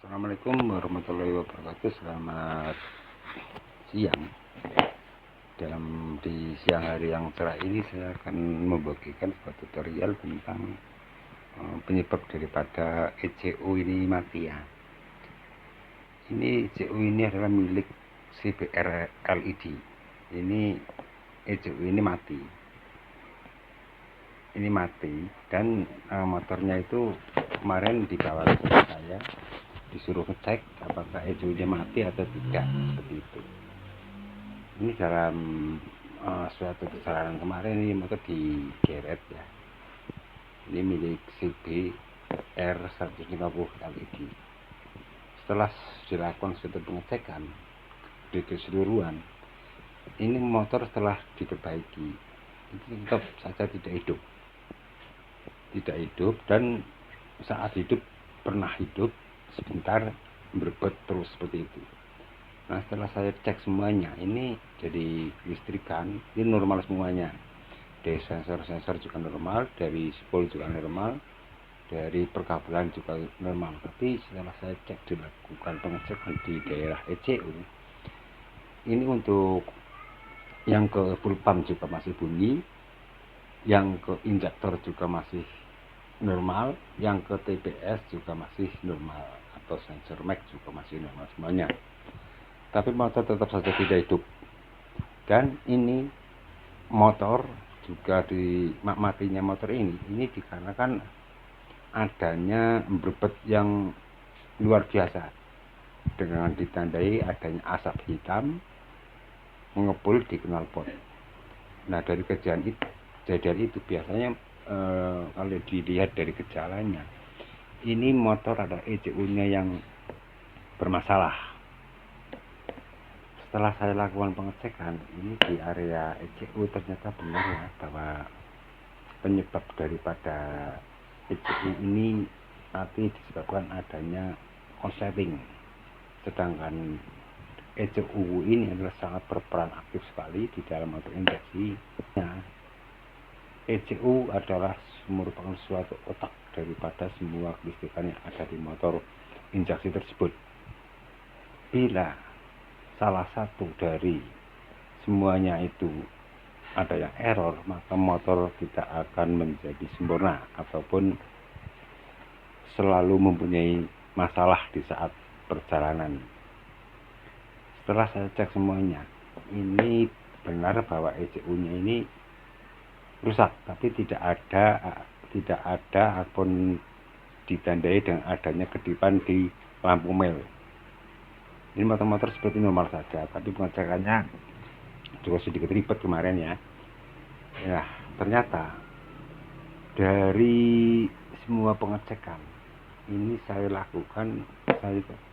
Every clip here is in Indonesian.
Assalamualaikum warahmatullahi wabarakatuh. Selamat siang. Di siang hari yang cerah ini saya akan membagikan sebuah tutorial tentang penyebab daripada ECU ini mati ya. Ini ECU ini adalah milik CBR LED. Ini ECU ini mati. Ini mati dan motornya itu kemarin dibawa ke saya, disuruh ngecek apakah ECU-nya mati atau tidak, seperti itu. Ini dalam suatu perjalanan kemarin ini motor digeret ya. Ini milik CBR 150 LED. Setelah dilakukan suatu pengecekan di keseluruhan, ini motor setelah diperbaiki itu tetap saja tidak hidup dan saat hidup pernah hidup sebentar berebut terus seperti itu. Nah, setelah saya cek semuanya, ini jadi listrikan, ini normal semuanya. Dari sensor juga normal, dari spool juga normal, dari perkabelan juga normal. Tapi setelah saya cek dilakukan pengecekan di daerah ECU, ini untuk yang ke full pump juga masih bunyi, yang ke injektor juga masih normal, yang ke TPS juga masih normal, atau sensor max juga masih normal semuanya. Tapi motor tetap saja tidak hidup. Dan ini motor juga matinya motor ini dikarenakan adanya berebut yang luar biasa dengan ditandai adanya asap hitam mengepul di knalpot. Nah, dari kejadian itu biasanya kalau dilihat dari gejalanya, ini motor ada ECU-nya yang bermasalah. Setelah saya lakukan pengecekan ini di area ECU, ternyata benar ya bahwa penyebab daripada ECU ini mati disebabkan adanya konsleting. Sedangkan ECU ini adalah sangat berperan aktif sekali di dalam motor injeksi. Nah, ECU adalah merupakan suatu otak daripada semua kelistrikan yang ada di motor injeksi tersebut. Bila salah satu dari semuanya itu ada yang error, maka motor tidak akan menjadi sempurna ataupun selalu mempunyai masalah di saat perjalanan. Setelah saya cek semuanya, ini benar bahwa ECU-nya ini rusak, tapi tidak ada ataupun ditandai dengan adanya kedipan di lampu mel. Ini motor-motor seperti normal saja, tapi pengecekannya juga sedikit ribet kemarin ya. Ya, ternyata dari semua pengecekan ini saya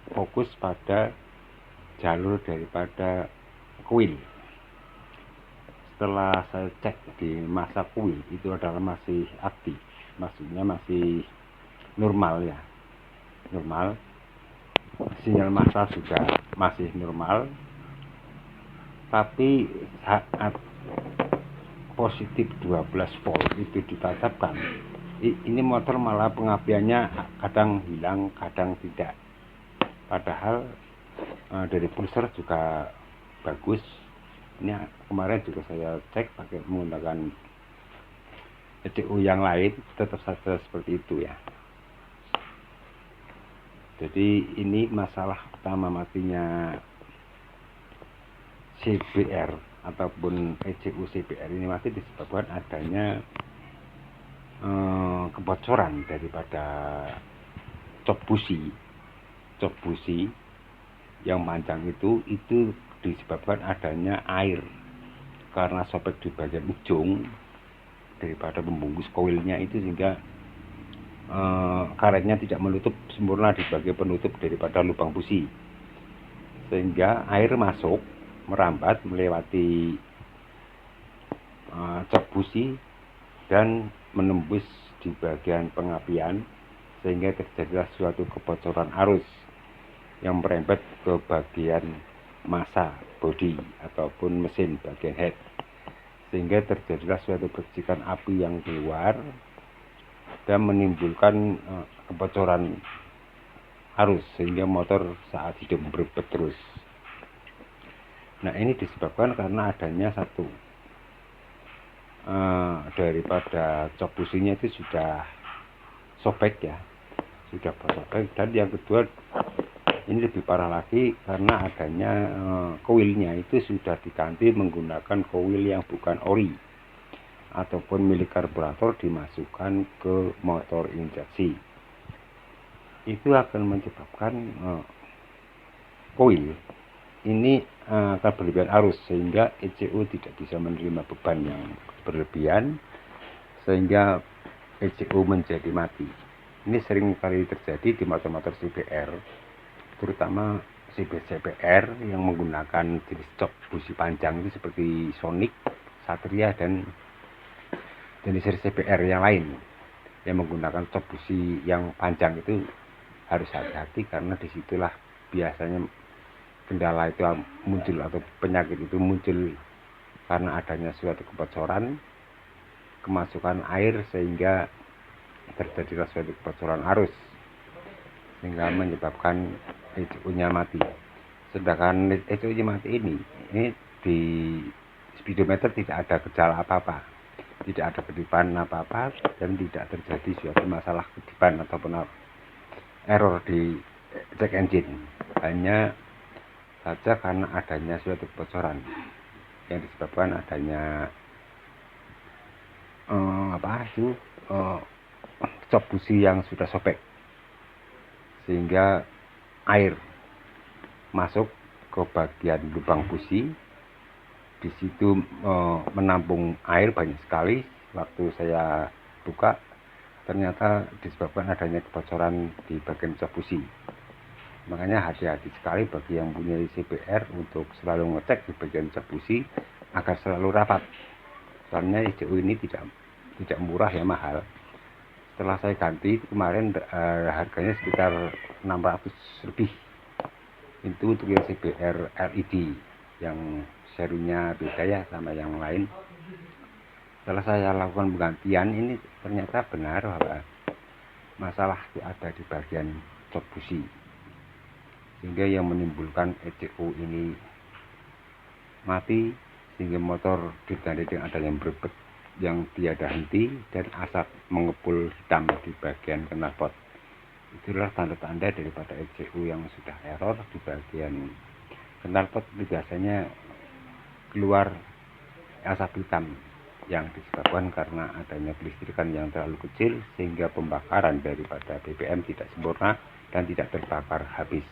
fokus pada jalur daripada kuil. Setelah saya cek di masa kuil itu adalah masih aktif, maksudnya masih normal ya, normal. Sinyal massa juga masih normal, tapi saat positif 12 volt itu ditancapkan, ini motor malah pengapiannya kadang hilang, kadang tidak. Padahal dari pulser juga bagus. Ini kemarin juga saya cek pakai menggunakan ECU yang lain, tetap saja seperti itu ya. Jadi ini masalah utama matinya CBR ataupun ECU CBR ini mati disebabkan adanya kebocoran daripada cok busi yang panjang itu disebabkan adanya air karena sobek di bagian ujung daripada pembungkus koilnya itu, sehingga karetnya tidak menutup sempurna di bagian penutup daripada lubang busi, sehingga air masuk merambat melewati cok busi dan menembus di bagian pengapian, sehingga terjadilah suatu kebocoran arus yang merembet ke bagian massa bodi ataupun mesin bagian head, sehingga terjadilah suatu percikan api yang keluar dan menimbulkan kebocoran arus sehingga motor saat hidup berebet terus. Nah, ini disebabkan karena adanya satu, daripada cok businya itu sudah sobek ya, sudah sobek. Dan yang kedua, ini lebih parah lagi karena adanya koilnya itu sudah diganti menggunakan koil yang bukan ori ataupun milik karburator, dimasukkan ke motor injeksi. Itu akan menyebabkan koil ini akan berlebihan arus sehingga ECU tidak bisa menerima beban yang berlebihan sehingga ECU menjadi mati. Ini sering kali terjadi di motor-motor CBR, terutama CBR yang menggunakan jenis cok busi panjang itu seperti Sonic, Satria, dan jenis CBR yang lain yang menggunakan cok busi yang panjang. Itu harus hati-hati karena disitulah biasanya kendala itu muncul atau penyakit itu muncul karena adanya suatu kebocoran kemasukan air sehingga terjadilah suatu kebocoran arus sehingga menyebabkan ECU-nya mati. Sedangkan ECU-nya mati ini di speedometer tidak ada gejala apa-apa, tidak ada kedipan apa-apa, dan tidak terjadi suatu masalah kedipan ataupun error di check engine. Hanya saja karena adanya suatu kebocoran yang disebabkan adanya cok busi yang sudah sobek sehingga air masuk ke bagian lubang busi. Di situ menampung air banyak sekali. Waktu saya buka ternyata disebabkan adanya kebocoran di bagian cok busi. Makanya hati-hati sekali bagi yang punya CBR untuk selalu ngecek di bagian cok busi agar selalu rapat. Soalnya ECU ini tidak murah ya, mahal. Setelah saya ganti kemarin harganya sekitar 600 lebih. Itu untuk yang CBR LED yang serinya beda ya sama yang lain. Setelah saya lakukan penggantian ini ternyata benar bahwa masalah itu ada di bagian cok busi, sehingga yang menimbulkan ECU ini mati sehingga motor ditandai dengan adanya berebet yang tiada henti dan asap mengepul hitam di bagian knalpot. Itulah tanda-tanda daripada ECU yang sudah error di bagian knalpot. Itu biasanya keluar asap hitam yang disebabkan karena adanya kelistrikan yang terlalu kecil sehingga pembakaran daripada BBM tidak sempurna dan tidak terbakar habis.